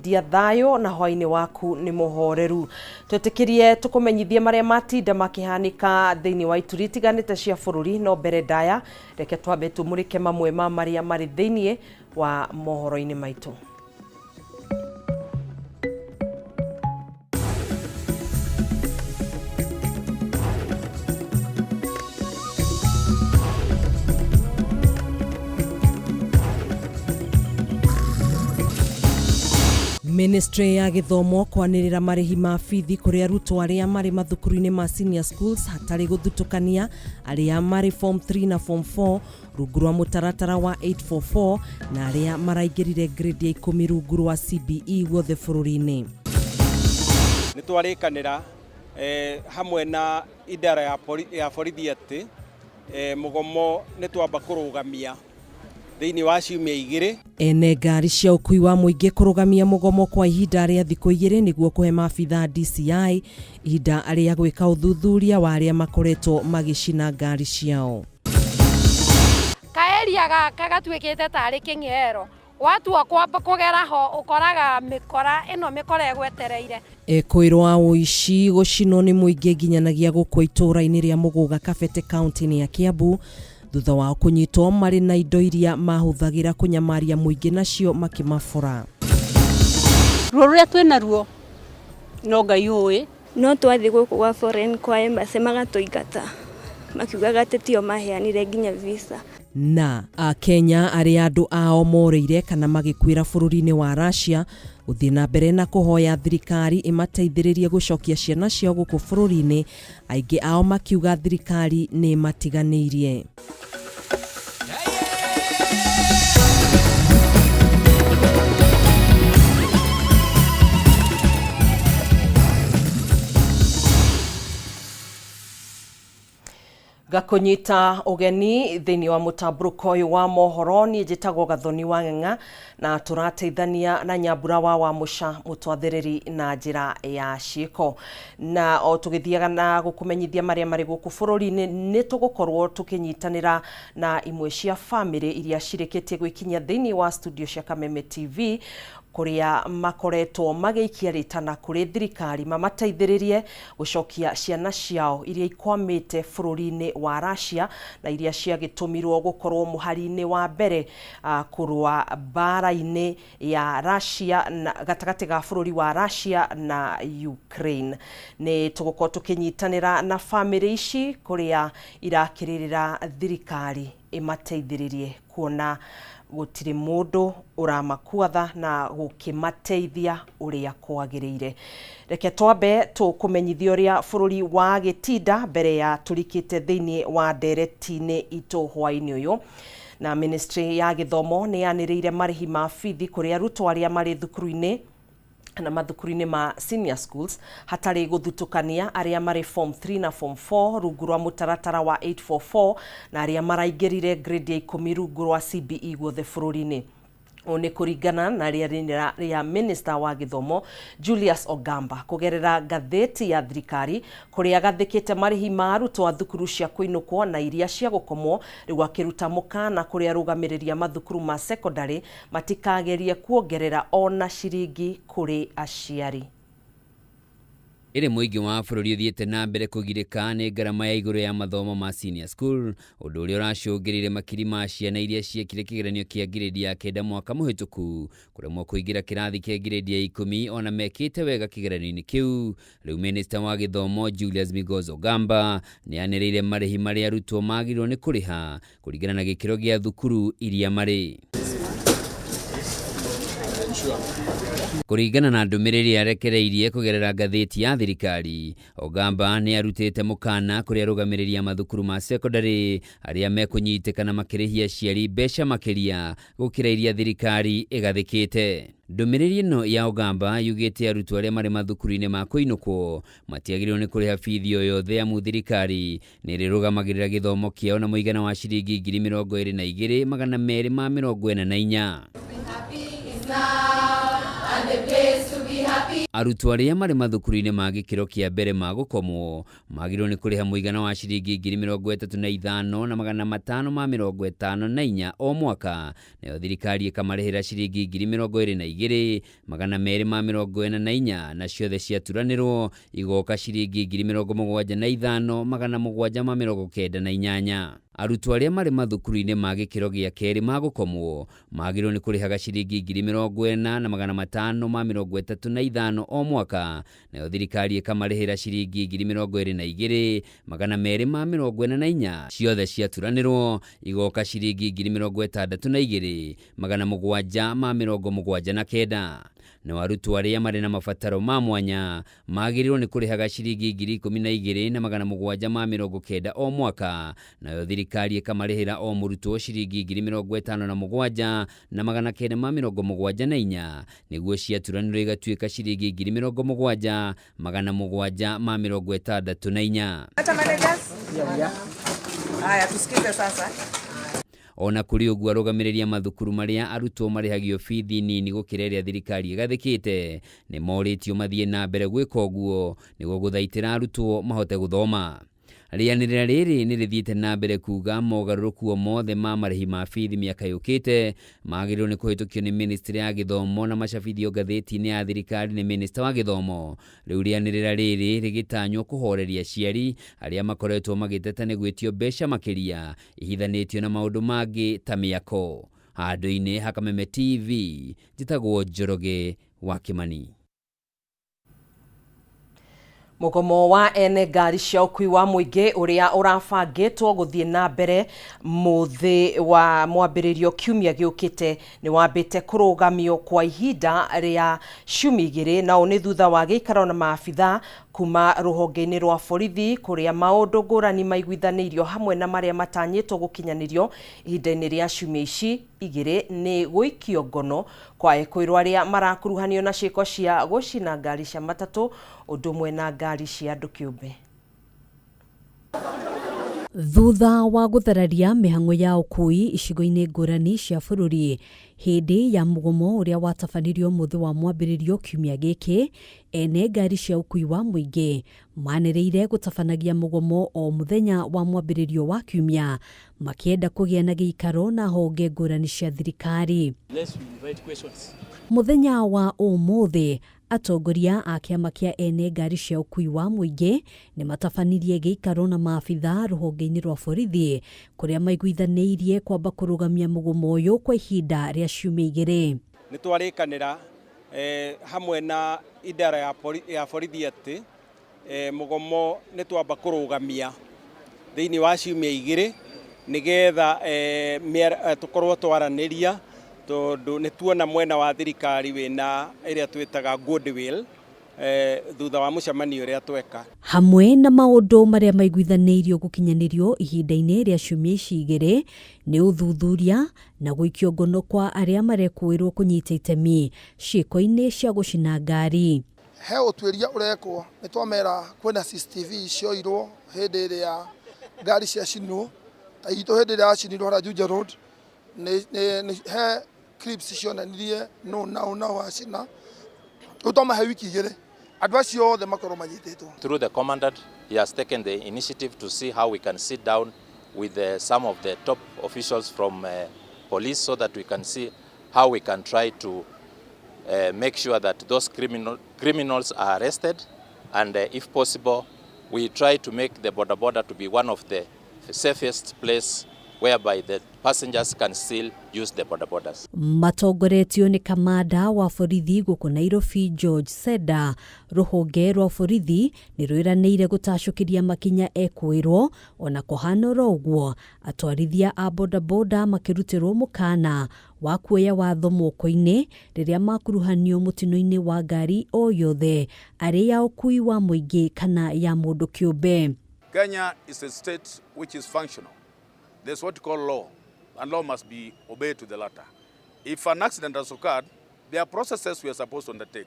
kwendia thayo na hwaini waku ni muhoreru. Twetikirie tukumenyithie maria matinda makihanika thiini wa ituri itiganite cia bururi no mbere ndaya reke twambe tumurike mamwe ma maria mari thiini wa mohoro-ini maitu. Ministry ya Githomo kwanirira marihi ma bithi kuri arutwo aria mari mathukuru-ini ma senior schools hatari guthutukania aria mari form 3 na form 4 rungu rwa mutaratara wa 844 na aria maraingirire grade ya 10 rungu rwa CBE guothe bururi-ini. Nitwarikanira hamwe na idara ya borithi ati mugomo nitwamba kurugamia thiini wa ciumia igiri. Ene ngari cia ukui wa muingi kurugamia mugomo kwa ihinda ria thiku igiri niguo kuhe maabitha DCI ihinda aria gwika uthuthuria wa aria makoretwo magicina ngari ciao. Kaeria gaka gatwikite tari king'ero watu akwamba kugera ho ukoraga mikora ino mikora egwetereire kwirwa uici gucino ni muingi nginyanagia gukwa itura-ini ria Muguga Kabete county ya Kiambu thutha wa kunyitwo mari na indo iria mahuthagira kunyamaria muingi nacio makimabura. Ruria twina ruo no Ngai uwi no twathi guku gwa foreign kwa embassy magatuingata makiugaga tetio maheanire nginya visa. Na Kenya aria andu ao moreire kana magikwira bururi-ini wa Russia uthii na mbere na kuhoya thirikari imateithiririe gucokia ciana ciao guku bururi-ini aingi ao makiuga thirikari ni matiganirie. Gakunyita ugeni thiini wa mutamburuko uyu wa mohoro ni njitagwo Gathoni wa Ng'eng'a na turateithania na Nyambura wa Musha mutwathiriri na njira ya ciiko na o tugithiaga na gukumenyithia maria mari guku bururi-ini ni tugukorwo tukinyitanira na imwe cia family iria cirikitie gwikinya thiini wa studio cia Kameme TV kuria makoretwo magiikia ritana kuri thirikari mamateithiririe gucokia ciana ciao iria ikwamite bururi-ini wa Russia na iria ciagitumirwo gukorwo muhari-ini wa mbere kurwa bara-ini ya Russia na gatagati ga bururi wa Russia na Ukraine. Ni tugukorwo tukinyitanira na family ici kuria irakiririra thirikari imateithiririe kuona gutiri mundu uramakuatha na gukimateithia uria kwagiriire. Reke twambe tukumenyithia uria bururi wa gitinda mbere ya turikite thiini wa ndereti-ini itu hwaini uyu na Ministry ya Githomo ni yaniriire marihi ma bithi kuri arutwo aria mari thukuru-ini na mathukuru-ini ma senior schools hatari guthutukania aria mari form 3 na form 4 rungu rwa mutaratara wa 844 na aria maraingirire grade ya 10 rungu rwa CBE guothe bururi-ini. Ni kuringana na ria Minister wa Githomo Julius Ogamba kugerera ngatheti ya thirikari kuria gathikite marihi ma arutwo a thukuru cia kuinukwo na iria cia gukomwo riu akiruta mukana kuria rugamiriria mathukuru ma secondary matikagerie kuongerera ona ciringi kuri aciari. Iri muingi wa bururi uthiite na mbere kugirika ni ngarama ya iguru ya mathomo ma senior school undu uria uracungirire makiri ma ciana iria ciekire kigeranio kia grade ya 9 mwaka muhituku kuremwo kuingira kirathi kia grade ya 10 ona mekite wega kigeranio-ini kiu. Riu Minister wa Githomo Julius Migozo Ogamba ni anirire marihi mari arutwo magirwo ni kuriha kuringana na gikiro gia thukuru iria mari. Kuringana na ndumiriri yarekereirie kugerera ngatheti ya thirikari, Ogamba ni arutite mukana kuria rugamiriria mathukuru ma secondary aria mekunyitikana makirihia aciari mbeca makiria gukira iria thirikari igathikite. Ndumiriri ino ya Ogamba yugite arutwo aria mari mathukuru-ini ma kuinukwo matiagirwo ni kuriha bithi o yothe amu thirikari ni rirugamagirira githomo kiao na muigana wa ciringi 22,244. And the place to be happy Arutwo arĩa marĩ mathukuru-inĩ ma gĩkĩro kĩa mbere ma gũkomwo magĩrĩirwo nĩ kũrĩha mũigana wa ciringi 35,554 o mwaka, nayo thirikari ĩkamarĩhĩra ciringi 22,244 na ciothe ciaturanĩrwo igoka ciringi 75,798. Arutwo arĩa marĩ mathukuru-inĩ ma gĩkĩro gĩa kerĩ ma gũkomwo magĩrĩirwo nĩ kũrĩhaga ciringi 40,535 o mwaka, nayo thirikari ĩkamarĩhĩra ciringi 22,244, ciothe ciaturanĩrwo igoka ciringi 62,779. Na arutwo arĩa marĩ na mabataro ma mwanya magĩrĩirwo nĩ kũrĩhaga ciringi 12,790 o mwaka, nayo thirikari ĩkamarĩhĩra o mũrutwo ciringi 57,974 nĩguo ciaturanĩrwo igatuĩka ciringi 70,764. Haya, tusikize sasa. Ona kũrĩ ũguo arũgamĩrĩria mathukuru marĩa arutwo marĩhagio bithi nini gũkĩra ĩrĩa thirikari ĩgathĩkĩte nĩ morĩtio mathiĩ na mbere gwĩka ũguo nĩguo gũthaitĩra arutwo mahote gũthoma. Rĩanĩrĩra rĩrĩ nĩ rĩthiĩte na mbere kuuga mogarũrũku mothe ma marĩhi ma bithi mĩaka yũkĩte magĩrĩirwo nĩ kũhĩtũkio nĩ Ministry ya Gĩthomo na macabithio ngathĩti-inĩ ya thirikari nĩ Minister wa Gĩthomo. Rĩu rĩanĩrĩra rĩrĩ rĩgĩtanywo kũhoreria aciari arĩa makoretwo magĩteta nĩ gwĩtio mbeca makĩria ihithanĩtio na maũndũ mangĩ ta mĩako. Handũ-inĩ ha Kameme TV, njĩtagwo Njoroge wa Kimani. Mũgomo wa ene ngari cia ũkui wa mũingĩ ũrĩa ũrabangĩtwo gũthiĩ na mbere mũthĩ wa mwambĩrĩrio kiumia gĩũkĩte nĩ wambĩte kũrũgamio kwa ihinda rĩa ciumia 2, na nĩ thutha wa gĩikaro na maabitha kuma rũhonge-inĩ rwa borithi kũrĩa maũndũ ngũrani maiguithanĩirio hamwe na marĩa matanyĩtwo gũkinyanĩrio ihinda-inĩ rĩa ciumia ici 2 nĩ gũikio ngono kwa ekũĩrwo arĩa marakuruhanio na ciĩko cia gũcina ngari cia matatũ ũndũ ũmwe na ngari cia andũ kĩũmbe. Thutha wa gũthararia mĩhang'o ya ũkui icigo-inĩ ngũrani cia bũrũri hĩndĩ ya mũgomo ũrĩa watabanirio mũthĩ wa mwambĩrĩrio kiumia gĩkĩ, ene ngari cia ũkui wa mũingĩ manĩrĩire gũtabanagia mũgomo o mũthenya wa mwambĩrĩrio wa kiumia makĩenda kũgĩa na gĩikaro na honge ngũrani cia thirikari. Mũthenya wa ũmũthĩ atongoria a kĩama kĩa ene ngari cia ũkui wa mũingĩ nĩ matabanirie gĩikaro na maabitha rũhonge-inĩ rwa borithi kũrĩa maiguithanĩirie kwamba kũrũgamia mũgomo ũyũ kwa ihinda rĩa ciumia 2. Nĩ twarĩkanĩra hamwe na idara ya borithi atĩ mũgomo nĩ twamba kũrũgamia thĩinĩ wa ciumia 2 nĩgetha tũkorwo twaranĩria tondũ nĩ tuona mwena wa thirikari wĩna ĩrĩa twĩtaga goodwill thutha wa mũcemanio ũrĩa tweka. Hamwe na maũndũ marĩa maiguithanĩirio gũkinyanĩrio ihinda-inĩ rĩa ciumia ici 2 nĩ ũthuthuria na gũikio ngono kwa arĩa marekũĩrwo kũnyita itemi ciĩko-inĩ cia gũcina ngari. He ũtuĩria ũrekwo nĩ twamera kwĩna CCTV cioirwo hĩndĩ ĩrĩa ngari cia cinwo ta itũ hĩndĩ ĩrĩa yacinirwo harĩa Juja Road he clips cionanirie no wacina utamahe wiki 2 andũ acio othe makorwo manyitĩtwo. Through the commandant, he has taken the initiative to see how we can sit down with some of the top officials from police so that we can see how we can try to make sure that those criminals are arrested, and if possible we try to make the border to be one of the safest place whereby the passengers can still use the borders. Matongoretio nĩ kamanda wa borithi gũkũ Nairobi George Seda. Rũhonge rwa borithi nĩ rwĩranĩire gũtacũkĩria makinya ekũĩrwo, ona kũhana ũguo atwarithia a bodaboda makĩrutĩrwo mũkana wa kuoya watho moko-inĩ rĩrĩa makuruhanio mũtino-inĩ wa ngari o yothe arĩ ya ũkui wa mũingĩ kana ya mũndũ kĩũmbe. Kenya is a state which is functional. There's what you call law, and law must be obeyed to the letter. If an accident has occurred, there are processes we are supposed to undertake.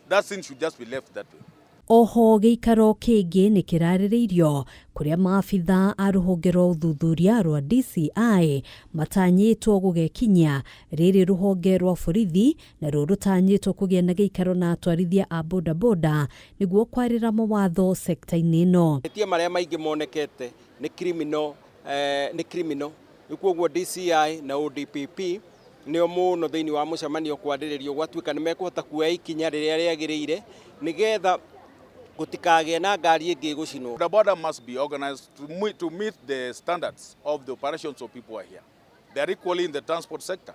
That thing should just be left that way. Oho giikaro kingi ni kiraririirio kuria maabitha a ruhonge rwa uthuthuria rwa DCI matanyitwo gugekinya riri ruhonge rwa borithi na rutanyitwo kugia na giikaro na atwarithia a bodaboda niguo kwarira mawatho sekta-ini ino. Etia maria maingi monekete ni criminal nikuo DCI na ODPP nio muno thiini wa mucemanio kwariririo gwatuika ni mekuhota kuoya ikinya riria riagiriire nigetha gutikage na ngari ingi gucinwo. The border must be organized to meet the standards of the operations of people are here. They are equally in the transport sector,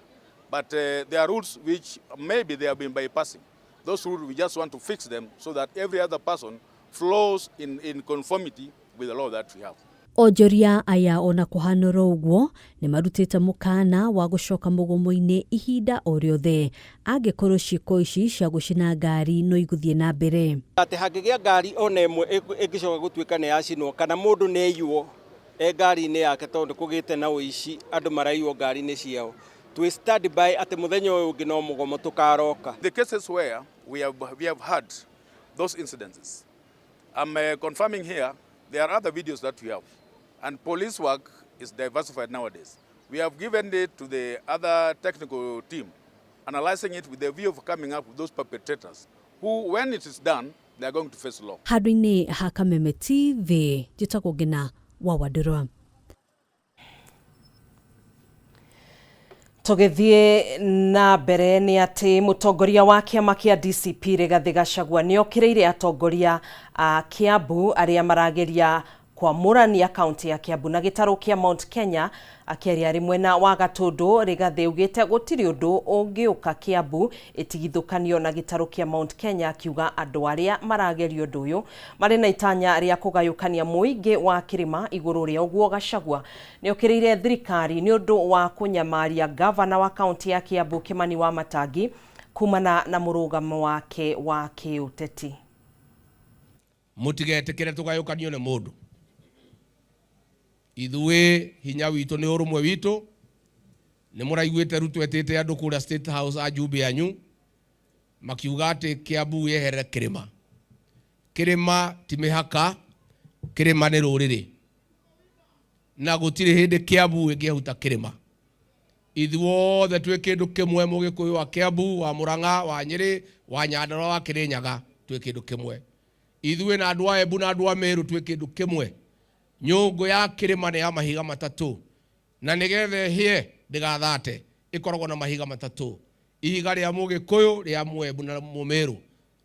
but there are rules which maybe they have been bypassing. Those rules we just want to fix them so that every other person flows in conformity with the law that we have. Onjoria aya ona kuhanora uguo ni marutite mukana wa gucoka mugomo-ini ihinda o riothe angikorwo ciiko ici cia gucina ngari no iguthie na mbere. Ati hangigia ngari ona imwe igicoka gutuika ni yacinwo kana mundu ni eyuo ngari-ini yake tondu kugite na uici andu maraiyo ngari-ini ciao. To stand by ati muthenya uyu ungi no mugomo tukaroka. The cases where we have had those incidences, I'm confirming here there are other videos that we have. And police work is diversified nowadays. We have given it to the other technical team, analyzing it with the view of coming up with those perpetrators, who, when it is done, they are going to face law. Hadwini Hakameme TV, jitako gina Wawadurwa. Tugithie na mbere ni ati mutongoria wa kiama kia DCP Rigathi Gachagua ni okireire atongoria a Kiambu aria marageria kwa murania kaunti ya Kiambu na gitaro kia Mount Kenya akiaria ri mwena wa Gatundu. Rigathi ugite gutiri undu ungiuka Kiambu itigithukanio na gitaro kia Mount Kenya akiuga andu aria marageria undu uyu mari na itanya ria kugayukania muingi wa kirima iguru ria uguo. Gachagua ni okireire thirikari ni undu wa kunyamaria gavana wa kaunti ya Kiambu Kimani Wamatangi kumana na murugamo wake wa kiuteti. Mutigetekere tugayukanio ni mundu. Ithuĩ hinya witũ nĩ ũrũmwe witũ nĩ mũraiguĩte rĩu twetĩte andũ kũrĩa State House a Jumbe yanyu makiuga atĩ Kiambu yehere kĩrĩma. Kĩrĩma ti mĩhaka, kĩrĩma nĩ rũrĩrĩ na gũtirĩ hĩndĩ Kiambu ĩngĩhuta kĩrĩma. Ithuothe twĩ kĩndũ kĩmwe, Mũgĩkũyũ wa Kiambu, wa Murang'a, wa Nyĩrĩ, wa Nyandarua, wa Kĩrĩnyaga twĩ kĩndũ kĩmwe. Ithuĩ na andũ a Embu na andũ a Meru twĩ kĩndũ kĩmwe. Nyũngũ ya kĩrĩma nĩ ya mahiga matatũ na nĩgetha hie ndĩgathate ĩkoragwo na mahiga matatũ. Ihiga rĩa Mũgĩkũyũ, rĩa Mũembu na Mũmeru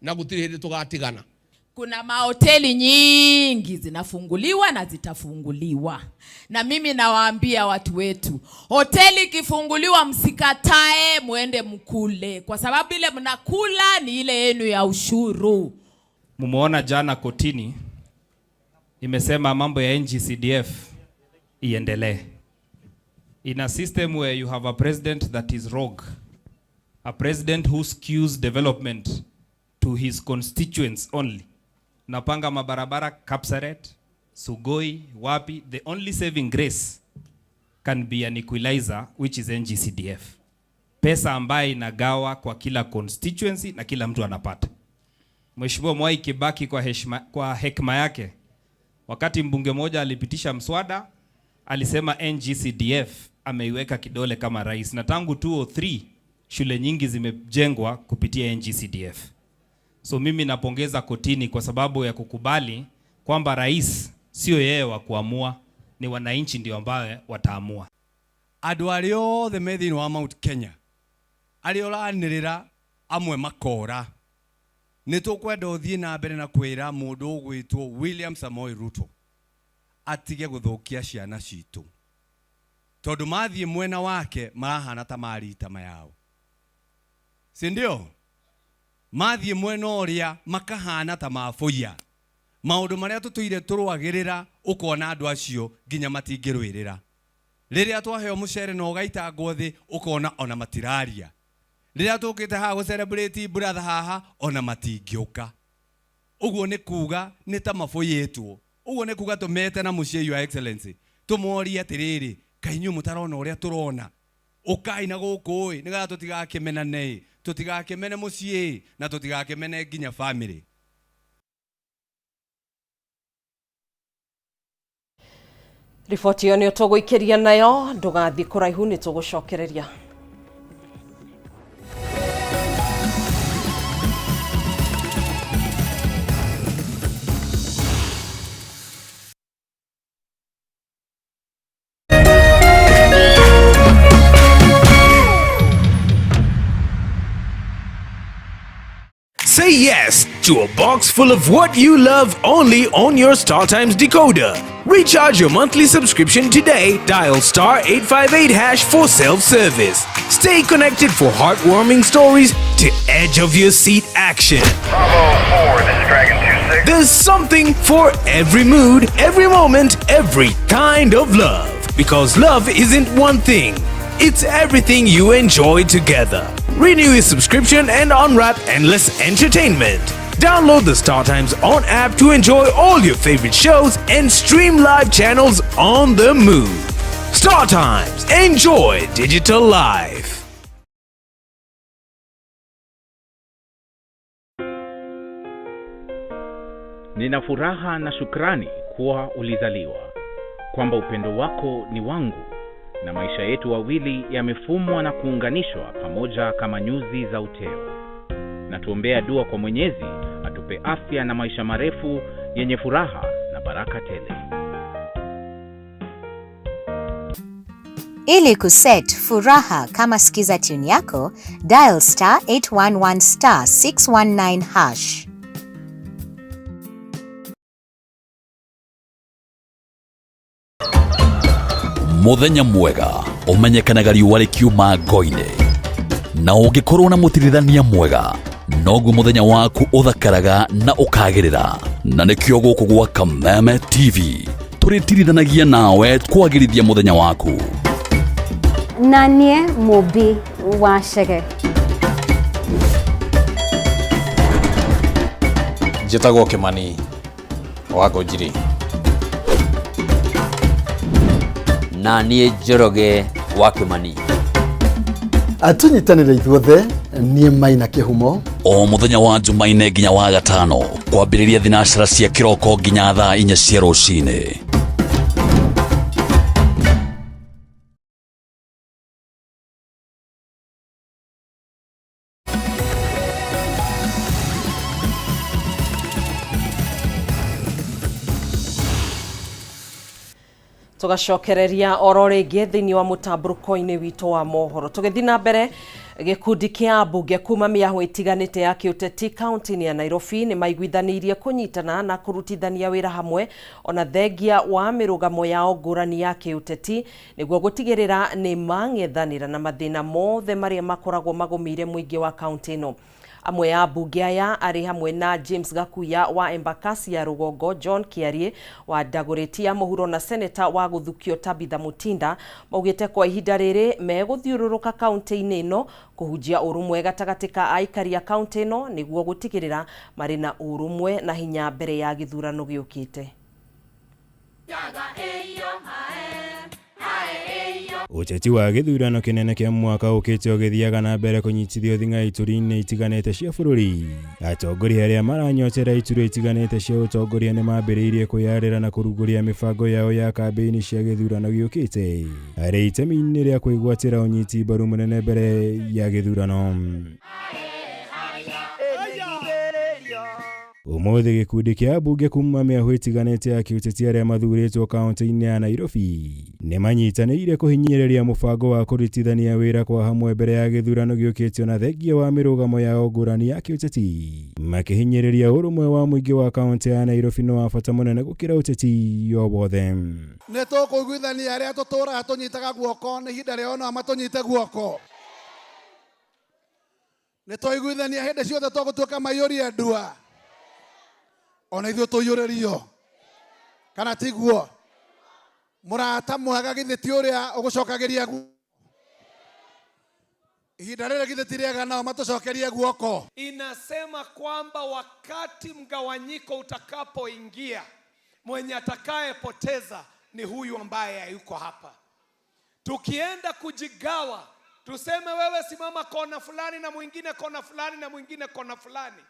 na gũtirĩ hĩndĩ tũgatigana. Kuna mahoteli nyingi zinafunguliwa na zitafunguliwa, na mimi nawaambia watu wetu, hoteli ikifunguliwa msikatae, muende mkule, kwa sababu ile mnakula ni ile yenu ya ushuru. Mumeona jana kotini imesema mambo ya NGCDF iendelee. In a system where you have a president that is rogue, a president who skews development to his constituents only. Napanga mabarabara Kapsaret, Sugoi, wapi, the only saving grace can be an equalizer, which is NGCDF. Pesa ambayo inagawa kwa kila constituency na kila mtu anapata. Mheshimiwa Mwai Kibaki kwa hekima yake, wakati mbunge moja alipitisha mswada, alisema NGCDF ameiweka kidole kama rais, na tangu 2003 shule nyingi zimejengwa kupitia NGCDF. So mimi napongeza kotini kwa sababu ya kukubali kwamba rais sio yeye wa kuamua, ni wananchi ndio ambao wataamua. Andu ario the methini wa Mount Kenya ario ranirira amwe makora ni tukwenda uthie na mbere na kwira mundu ugwitwo William Samoei Ruto atige guthukia ciana citu, tondu mathie mwena wake marahana ta marita mayao, si ndio? Mathie mwena uria makahana ta mafoia, maundu maria tutuire turwagirira ukona andu acio nginya matingirwirira. Riria twaheo mucere no gaita ngothi ukona ona matiraria. Riria tukite ha go celebrate brother haha ona matingioka. Uguo ni kuga ni ta mafoyetwo. Uguo ni kuga tumete na mucie your excellency. Tumoria atiriri, kainyu mutarona uria turona. Ukai na guku niga tutigakimena nei, tutigakimene mucie na tutigakimene nginya family. Riboti yo nĩ tũgũikĩria nayo, ndũgathi kũraihu nĩ tũgũcokereria. Say yes to a box full of what you love only on your StarTimes decoder. Recharge your monthly subscription today. Dial *858# for self-service. Stay connected for heartwarming stories to edge of your seat action. Bravo 4, this is Dragon 26. There's something for every mood, every moment, every kind of love. Because love isn't one thing. It's everything you enjoy together. Renew your subscription and unwrap endless entertainment. Download the StarTimes On app to enjoy all your favorite shows and stream live channels on the move. StarTimes. Enjoy digital life. Nina furaha na shukrani kuwa ulizaliwa, kwamba upendo wako ni wangu, na maisha yetu wawili yamefumwa na kuunganishwa pamoja kama nyuzi za uteo. Na tuombea dua kwa Mwenyezi atupe afya na maisha marefu yenye furaha na baraka tele. Ili kuset furaha kama skiza tune yako, dial *811 *619#. Muthenya mwega umenyekanaga riũa rĩkiuma ngo-inĩ, na ũngĩkorwo na mũtirithania mwega noguo muthenya waku uthakaraga na ukagĩrĩra. Na nĩkĩo gũkũ gwa Kameme TV tũrĩtirithanagia nawe kwagĩrithia muthenya waku. Na niĩ Mũmbi wa Chege. Njĩtagwo Kĩmani wa Ngũnjiri. Na niĩ Njoroge wa Kĩmani. Atunyitanĩre ithuothe niĩ Maina Kĩhumo. O muthenya wa Jumaine nginya wa Gatano kwambĩrĩria thinacara cia kĩroko nginya thaa 4 cia rũcinĩ. Tugacokereria oro ringi thiini wa mutamburuko-ini witu wa mohoro. Tugithi na mbere, gikundi kia mbunge kuma miaho itiganite ya kiuteti kaunti-ini ya Nairobi ni maiguithanirie kunyitana na kurutithania wira hamwe ona thengia wa mirugamo yao ngurani ya kiuteti niguo gutigirira ni mang'ethanira na mathina mothe maria makoragwo magumire muingi wa kaunti ino. Amwe ya mbunge aya ari hamwe na James Gakuya wa Embakasi ya Rugongo, John Kiarie wa Dagoretti ya Mũhuro na Senator wa Guthukio Tabitha Mutinda maugite kwa ihinda riri meguthiururuka kaunti-ini ino kuhunjia urumwe gatagati ka aikari ya kaunti ino niguo gutigirira mari na urumwe na hinya mbere ya githurano giukite. Ũteti wa gĩthurano kĩnene kĩa mwaka ũkĩte ũgĩthiaga na mbere kũnyitithio thing'a ituri-inĩ itiganĩte cia bũrũri. Atongoria arĩa maranyotera iturwa itiganĩte cia ũtongoria nĩ mambĩrĩirie kwĩyarĩra na kũrugũria mĩbango yao ya kambĩini cia gĩthurano gĩũkĩte arĩ itemi-inĩ rĩa kwĩgwatĩra ũnyiti mbaru mũnene mbere ya gĩthurano. Ũmũthĩ gĩkundi kĩa mbunge kuma mĩahu itiganĩte ya kiũteti arĩa mathurĩtwo kaunti-inĩ ya Nairobi nĩ manyitanĩire kũhinyĩrĩria mũbango wa kũrutithania wĩra kwa hamwe mbere ya gĩthurano gĩũkĩte na thengia wa mĩrũgamo yao ngũrani ya kiũteti, makĩhinyĩrĩria ũrũmwe wa mũingĩ wa kaunti ya Nairobi nĩ wa bata mũnene gũkĩra ũteti o wothe. Nĩ tũkũiguithania arĩa tũtũũraga tũnyitaga guoko nĩ ihinda rĩao nao matũnyite guoko. Nĩ tũiguithania hĩndĩ ciothe tũgũtuĩka maiyũria ndua. Ona ithuĩ tũiyũrĩrio kana tiguo. Mũrata mwega githĩ ti ũrĩa ũgũcokagĩria guoko. Ihinda rĩrĩ githĩ ti rĩega nao matũcokerie guoko. Inasema kwamba wakati mgawanyiko utakapoingia, mwenye atakayepoteza ni huyu ambaye hayuko hapa. Tukienda kujigawa, tuseme wewe simama kona fulani na mwingine kona fulani na mwingine kona fulani.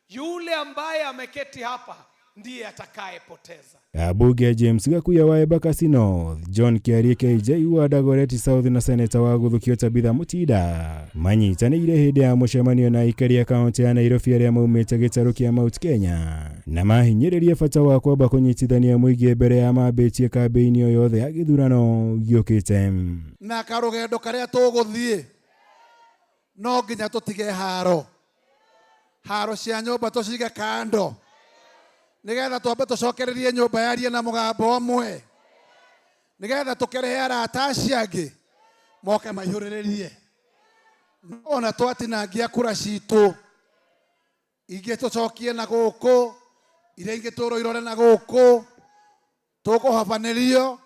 Yule ambaye ameketi hapa ndiye atakayepoteza. Abunge James Gakuya wa Embakasi North, John Kiarie KJ wa Dagoretti South na seneta wa Gũthukio Tabitha Mutida manyitanĩire hĩndĩ ya mũcemanio na aikari a kaunti ya Nairobi arĩa maumĩte gĩtarũ kĩa Mount Kenya na mahinyĩrĩria bata wa kwamba kũnyitithania mũingĩ mbere ya mambĩtie kambĩini o yothe ya gĩthurano gĩũkĩte. Na karũgendo karĩa tũgũthiĩ no nginya tũtige haro cia nyũmba tũcige kando nigetha twambe tũcokererie nyũmba yarie na mũgambo ũmwe nigetha tũkerehe arata acio angĩ moke maihũrĩrĩrie ona twatinangia kura citũ ingĩ tũcokie na gũkũ iria ingĩ tũrwo irore na gũkũ tũkũhobanĩrio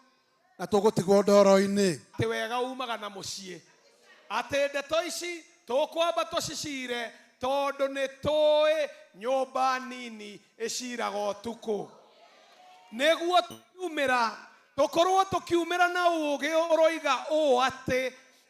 na tũgũtigwo ndoro-inĩ. Ti wega umaga na mũciĩ atĩ ndeto ici tũkwamba tũcicire tondu nĩ tũĩ nyũmba nini ĩciraga ũtukũ nĩguo tũkorwo tũkiumĩra na ũũgĩ ũroiga ũũ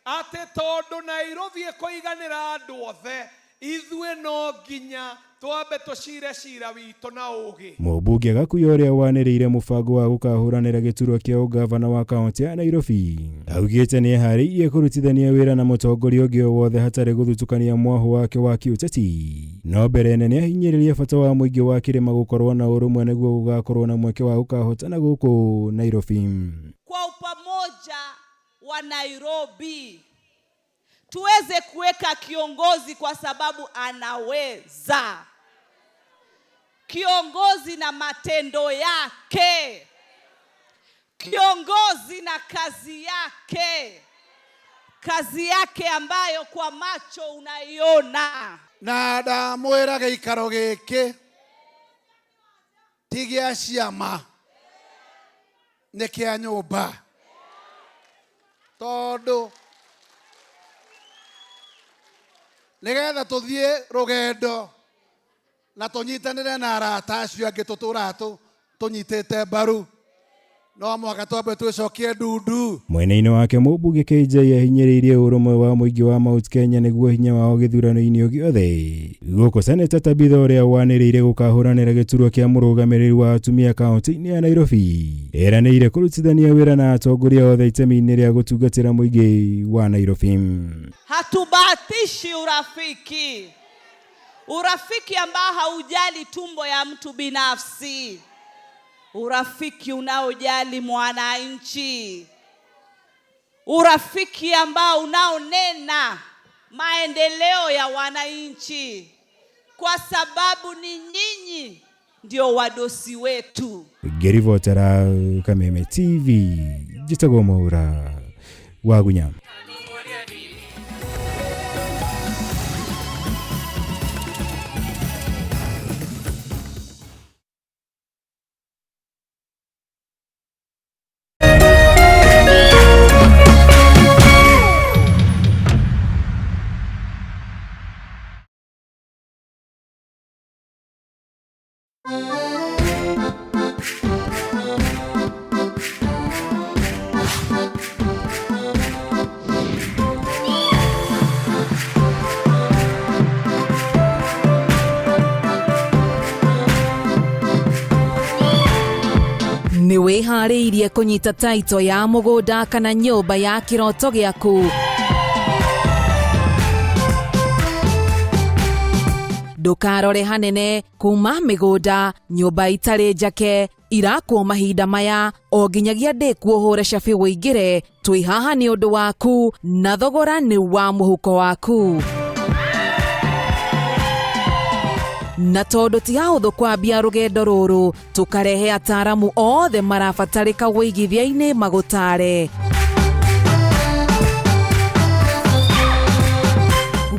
atĩ tondu Nairobi ĩkũiganĩra andũ othe ithuĩ no nginya twambe tũcire cira witũ na ũũgĩ. Mũmbunge Gakuya ũrĩa wanĩrĩire mũbango wa gũkahũranĩra gĩturwa kĩa ũgavana wa kaunti ya Nairobi augĩte nĩ eharĩirie kũrutithania wĩra na mũtongoria ũngĩ o wothe hatarĩ gũthutũkania mwahu wake wa kĩũteti. No mbere nene ahinyĩrĩria bata wa mũingĩ wa kĩrĩma gũkorwo na ũrũmwe nĩguo gũgakorwo na mweke wa gũkahotana gũkũ Nairobi. Kwa upamoja wa Nairobi tuweze kuweka kiongozi kwa sababu anaweza. Kiongozi na matendo yake. Kiongozi na kazi yake. Kazi yake ambayo kwa macho unaiona. Na ndamwĩra gĩikaro gĩkĩ ti gĩa ciama nĩ kĩa nyũmba tondũ nigetha tuthie rugendo na tunyitanire na arata acio angĩ tũtũraga tunyitĩte mbaru no mwaka twambe twĩcokie ndundu. Mwena-inĩ wake mũmbunge KJ ahinyĩrĩirie ũrũmwe wa mũingĩ wa Mount Kenya nĩguo hinya wao gĩthurano-inĩ o gĩothe. Gũkũ seneta Tabitha ũrĩa wanĩrĩire gũkahũranĩra gĩturwa kĩa mũrũgamĩrĩri wa atumia kaunti-inĩ ya Nairobi eranĩire kũrutithania wĩra na atongoria othe itemi-inĩ rĩa gũtungatĩra mũingĩ wa Nairobi. Hatubahatishi urafiki ambao haujali tumbo ya mtu binafsi, urafiki unaojali mwananchi, urafiki ambao unaonena maendeleo ya wananchi, kwa sababu ni nyinyi ndio wadosi wetu. Gerivotera Kameme TV Jitagwo Mwaura Wagunya. Nĩ wĩharĩirie kũnyita taito ya mũgũnda kana nyũmba ya kĩroto gĩaku? Ndũkarore hanene kuma mĩgũnda, nyũmba itarĩ njake, irakwo mahinda maya, o nginyagia ndĩkuohũre cabi wĩingĩre. Twĩ haha nĩ ũndũ waku na thogora nĩ wa mũhuko waku. Na tondu ti hahũthũ kwambia rũgendo rũrũ, tũkarehe ataaramu othe marabatarĩka wĩigithia-inĩ magũtare.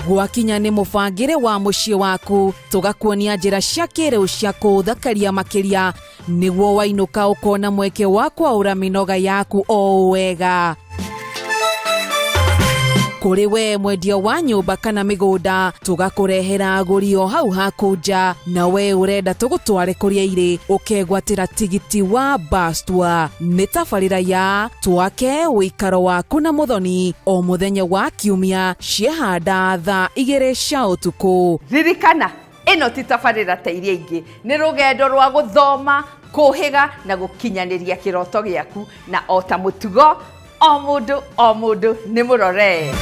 Gwakinya nĩ mũbangĩre wa mũciĩ waku, tũgakuonia njĩra cia kĩrĩu cia kũũthakaria makĩria, nĩguo wainũka ũkona mweke wa kwaũra mĩnoga yaku o wega. Kũrĩ we mwendia wa nyũmba kana mĩgũnda, tũgakũrehera agũri o hau haku nja, na we ũrenda tũgũtware kũrĩa irĩ, ũkegwatĩra tigiti wa bus tour. Nĩ tabarĩra ya twake ũikaro waku na Muthoni o mũthenya wa kiumia ciehanda thaa 2 cia ũtukũ. Ririkana ino ti tabarĩra ta iria ingĩ nĩ rũgendo rwa gũthoma kũhĩga na gũkinyanĩria kĩroto gĩaku na o ta mũtugo o mũndũ nĩ mũrore.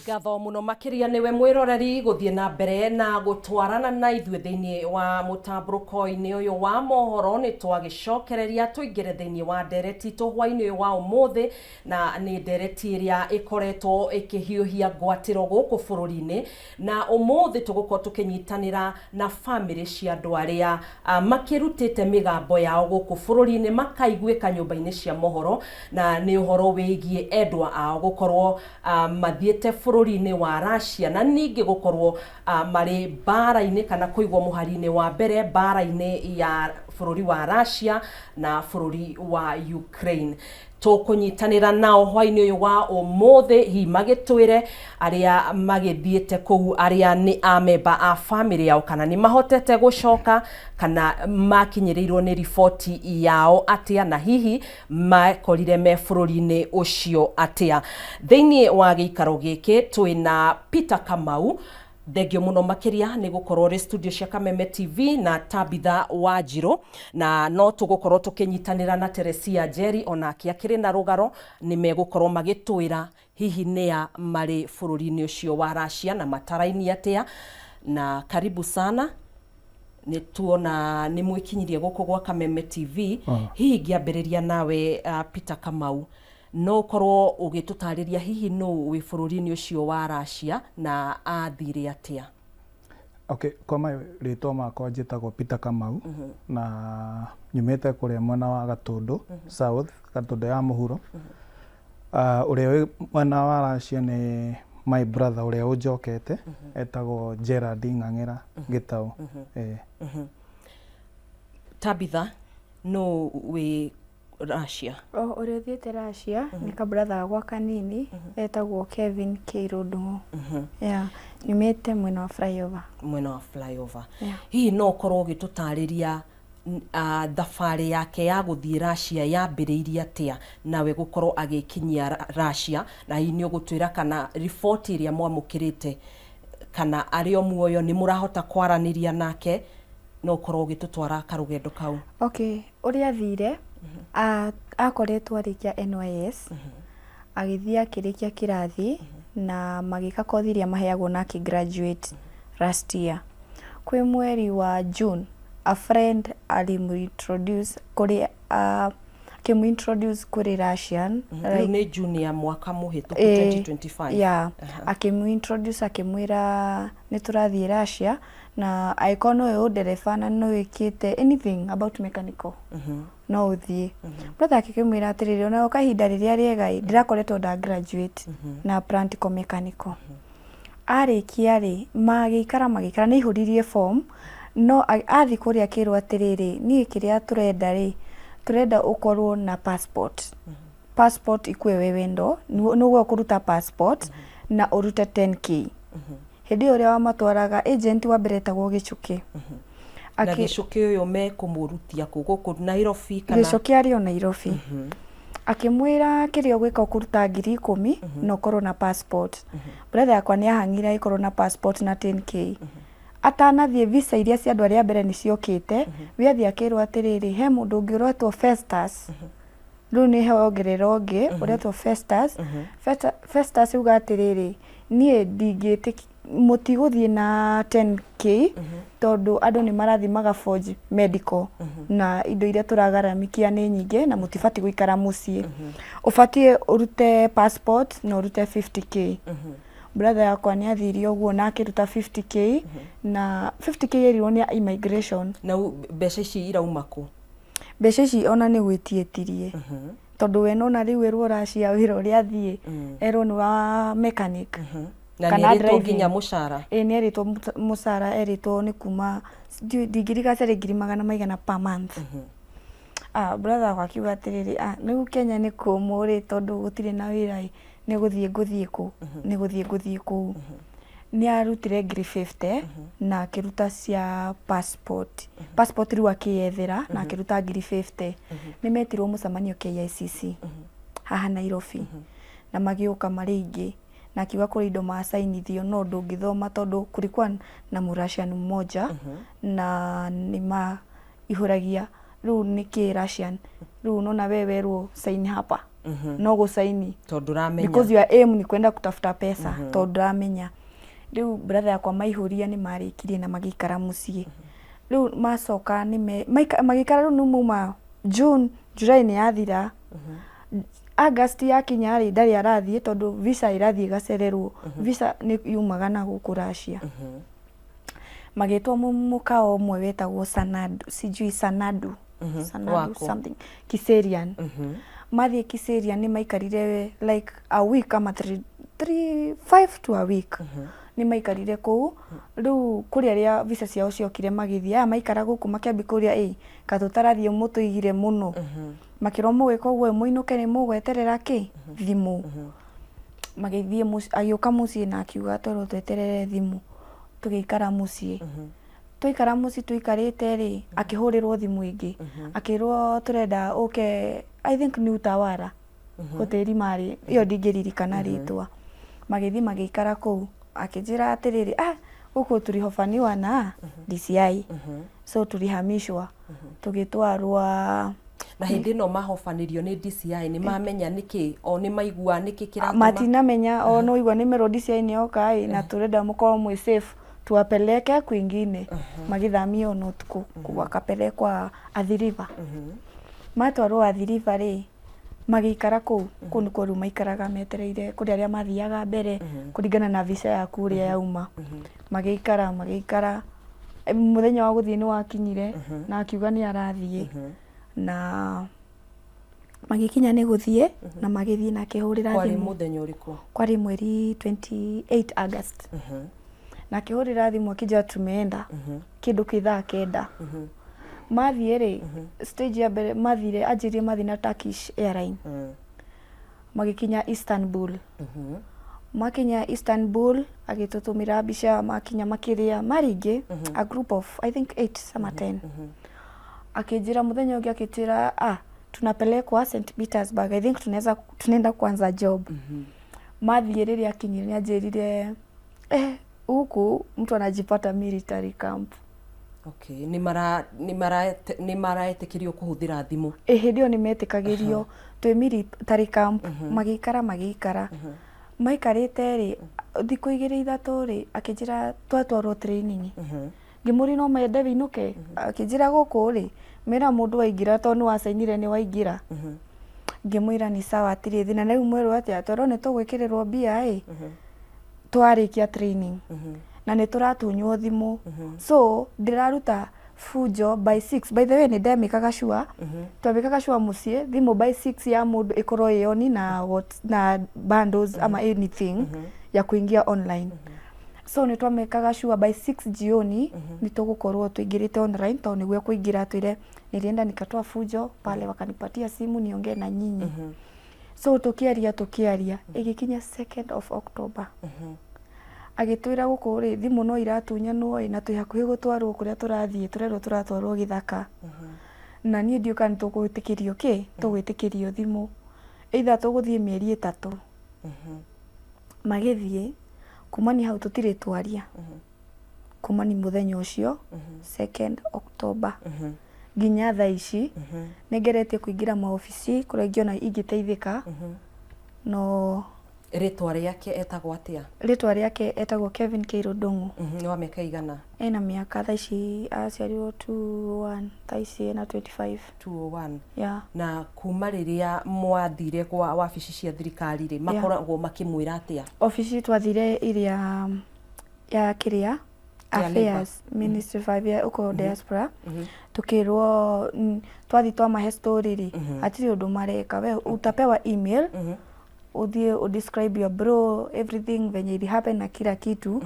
Ngatho muno makiria niwe mwiroreri guthie na mbere na gutwarana na ithuĩ thĩinĩ wa mũtambũrũko-inĩ ũyũ wa mohoro nĩ twagicokereria tuingire thĩinĩ wa ndereti hwainĩ ũyũ wa ũmũthĩ, na nĩ ndereti ĩrĩa ĩkoretwo ĩkĩhiũhia ngwatĩro gũkũ bũrũri-inĩ, na ũmũthĩ tũgũkorwo tũkĩnyitanĩra na bamĩrĩ cia andũ arĩa makĩrutĩte mĩgambo yao gũkũ bũrũri-inĩ makaiguĩka nyũmba-inĩ cia mohoro, na nĩ ũhoro wĩgiĩ endwa ao gũkorwo mathiĩte bũrũri-inĩ wa Russia na ningĩ gũkorwo marĩ mbara-inĩ kana kũigwo mũhari-inĩ wa mbere mbara-inĩ ya bũrũri wa Russia na bũrũri wa Ukraine. Tũkũnyitanĩra nao hwainĩ ũyũ wa ũmũthĩ hihi magĩtwĩre arĩa magĩthiĩte kũu arĩa nĩ amemba a bamĩrĩ yao kana nĩ mahotete gũcoka kana makinyĩrĩirwo nĩ riboti yao atĩa na hihi makorire me bũrũri-inĩ ũcio atĩa. Thĩinĩ wa gĩikaro gĩkĩ twĩna Peter Kamau, thengio muno makiria nĩ gũkorwo rĩ studio cia Kameme TV na Tabitha Wanjiru, na no tũgũkorwo tũkĩnyitanĩra na Teresia Njeri onake akĩrĩ na rũgaro nĩ megũkorwo magĩtwĩra hihi nĩa marĩ bũrũri-inĩ ũcio wa Russia na mataraini atĩa. Na karibu sana, nĩ tuona nĩ mwĩkinyirie gũkũ gwa Kameme TV. Hihi ngĩambĩrĩria nawe Peter Kamau, no korwo ũgĩtũtarĩria hihi nũ wĩ bũrũri-inĩ ũcio wa Russia na athire atĩa? Okay, kwa rĩtwa makwa njĩtagwo Peter Kamau na nyumĩte kũrĩa mwena wa Gatũndũ South, Gatũndũ ya mũhuro. Ũrĩa wĩ mwena wa Russia nĩ my brother ũrĩa ũnjokete etagwo Gerard Ng'ang'era Gĩtaũ. Tabitha, no wĩ Russia? Ũrĩa ũthiĩte Russia nĩ ka brother gwa kanini etagwo Kevin Kĩrũndũ. Nyumĩte mwena wa flyover. Mwena wa flyover. Hihi no korwo ũgĩtũtarĩria thabarĩ yake ya gũthiĩ Russia yambĩrĩirie atĩa nawe gũkorwo agĩkinyia Russia, na hihi nĩ ũgũtwĩra kana riboti ĩrĩa mwamũkĩrĩte kana arĩ o muoyo nĩ mũrahota kwaranĩria nake, no korwo ũgĩtũtwara karũgendo kau? Okay, ũrĩa athire akoretwo arĩkia NYS, agĩthiĩ akĩrĩkia kĩrathi na magĩka kothi iria maheagwo na graduate last year. Kwĩ mweri wa June a friend alimuintroduce kuri kuri Russian. Rĩu nĩ June ya mwaka mũhĩtũku 2025. Akimuintroduce akimwĩra nĩ tũrathiĩ Russia na aiko no ndereba na no wĩkĩte anything about mechanical. No ũthiĩ. Brother akĩmwĩra atĩrĩrĩ, ona kahinda rĩrĩa rĩega ndirakoretwo nda graduate na practical mechanical. Arĩkia rĩ magĩikara nĩ ihũririe form, no athi kũrĩa akĩrwo atĩrĩrĩ, niĩ kĩrĩa turenda ũkorwo na passport. Passport ikue wewe ndo nĩguo kũruta passport na ũrute 10k. Hĩndĩ ũrĩa wamatwaraga agent wa mbere etagwo Gĩcũkĩ. Na Gĩcũkĩ ũyũ mekũmũrutia gũkũ Nairobi kana? Gĩcũkĩ arĩ o Nairobi. Akĩmwĩra kĩrĩa ũgwĩka ũkũruta 10,000 na ũkorwo na passport. Brother yakwa nĩ ahang'ire ikorwo na passport na 10k. Atanathiĩ visa iria cia andũ arĩa mbere nĩ ciokĩte, we akĩrwo atĩrĩrĩ, he mũndũ ũngĩ ũretwo Festus. Rĩu nĩ ongerera ũngĩ ũretwo Festus. Festus uga atĩrĩrĩ, niĩ ndingĩtĩkia mũtigũthiĩ na 10k tondũ andũ nĩ marathimaga forge medical na indo iria tũragaramikia nĩ nyingĩ na mũtibati gũikara mũciĩ. Ũbatiĩ ũrute passport na ũrute 50k. Brother yakwa nĩ athirie ũguo na akĩruta 50k na 50k ĩrirwo nĩ immigration. Na mbeca ici irauma kũ? Mbeca ici ona nĩ gwĩtiĩtirie tondũ we nona rĩu ĩrwo Russia wĩra ũrĩa athiĩ erwo nĩ wa mechanic. Na nĩ erĩtwo nginya mũcara? Nĩ erĩtwo mũcara, erĩtwo nĩ kuma ndingĩriga ciarĩ 200,000 per month. brother wakwa akiuga atiriri nigu Kenya ni kumuri tondu gutire na wira ni guthie ku ni arutire ngiri 50 na akiruta cia passport riu akiyethera na akiruta ngiri 50 ni metirwo mucemanio KICC haha Nairobi na magiuka mari ingi na akiuga kuri indo masainithio no ndungithoma tondu kulikuwa na Murasian mmoja na nima ihuragia riu niki Russian riu nona wewe ro sign hapa no go sign tondu ramenya because your aim ni kwenda kutafuta pesa tondu ramenya riu brother yakwa maihuria ni marikirie na magikara mucie riu macoka ni magikara riu numuma June July ni yathira August yakinya ri ndari arathie tondu visa irathie gacererwo visa ni yumaga na guku Russia magitwa mukao mwe wetagwo Sanadu sijui Sanadu something Kiserian mathie Kiserian ni maikarire like a week ama 5 to a week ni maikarire ku riu kuri aria visa ciao ciokire magithia maikara guku makiambi kuria katutarathie mutuigire muno makiro mugwika gwe muinuke ni mugweterera ki thimu magithie agioka mucie na akiuga toro tweterere thimu tugikara mucie tuikara mucie tuikarite ri akihurirwo thimu ingi akirwo turenda I think ni Utawara hoteli mari iyo ndingiririkana ritwa magithie magikara ku akijira atiriri guku turihofaniwa na DCI so turihamishwa tugitwarwa na hindi no mahofanirio ni DCI ni mamenya niki o ni maigua niki kiratuma matinamenya o no igua ni mero DCI ni oka na turenda mukoro mwe safe tuwapeleke kwingine magithamio no tuku wakapelekwa Athi River matwarwo Athi River ri magikara ku ni kuru maikaraga metereire kuri aria mathiaga mbere kuringana na visa yaku ria yauma magikara muthenya wa guthie ni wakinyire na akiuga ni arathie na magikinya ni guthie na magithie na kihurira thimu kwari muthenya uriku kwari mweri 28 August na kihurira thimu akija tumeenda kindu kithaa kenda mathie ri stage ya mbere mathire ajirie mathi na Turkish Airline magikinya Istanbul makinya Istanbul agitutumira bicha makinya makiria maringi a group of I think 8 sama 10 akijira muthenya ungi akitira tunapelekwa St Petersburg I think tunaenda kuanza job mathie riri akinyire ni ajirire huku mtu anajipata military camp okay ni maraetikirio kuhuthira thimu ndio ni metikagirio twi military camp magikara maikarite ri thiku 2-3 ri akijira twatwarwo training ngimuri no mende binuke akijira guku ri mera mundu waingira to ni wasainire ni waingira ngimwira ni sawa atiri thina na umweru atia twaro ni tugwikirirwo bia twarikia training na ni turatunywo thimu so ndiraruta fujo by 6 by the way ni ndemikaga shua twabikaga shua mucie thimu by 6 ya mundu ikorwo yoni na bundles ama anything ya kuingia online so ni twamekaga shua by 6 jioni ni tugukorwo tuingirite online to niguo kuingira twire nilienda nikatoa fujo pale wakanipatia simu niongee na nyinyi so tukiaria igikinya 2nd of October agitwira guku ri thimu no iratunyanwo na twi hakuhi gutwarwo kuria turathie turero turatwarwo githaka na nie ndiuka ni tugwitikirio tugwitikirio thimu either tuguthie mieri 3 magithie kumani hau tutire twaria kumani muthenya ucio 2nd October ginya thaa ici ningeretie kuingira maofici kuria ngiona ingiteithika no ritwa riake etagwo atia ritwa riake etagwo Kevin Keirudungu ni wa miaka igana ena miaka thaa ici aciarirwo 21 thaa ici ena 25 201 na kuma riria mwathire kwa wabici cia thirikari ri makoragwo makimwira atia ofici twathire iria ya kiria affairs ministry 5 uko diaspora tukirwo twathi twamahe story ri atiri undu mareka we utapewa email udie describe your bro everything venye it happen na kila kitu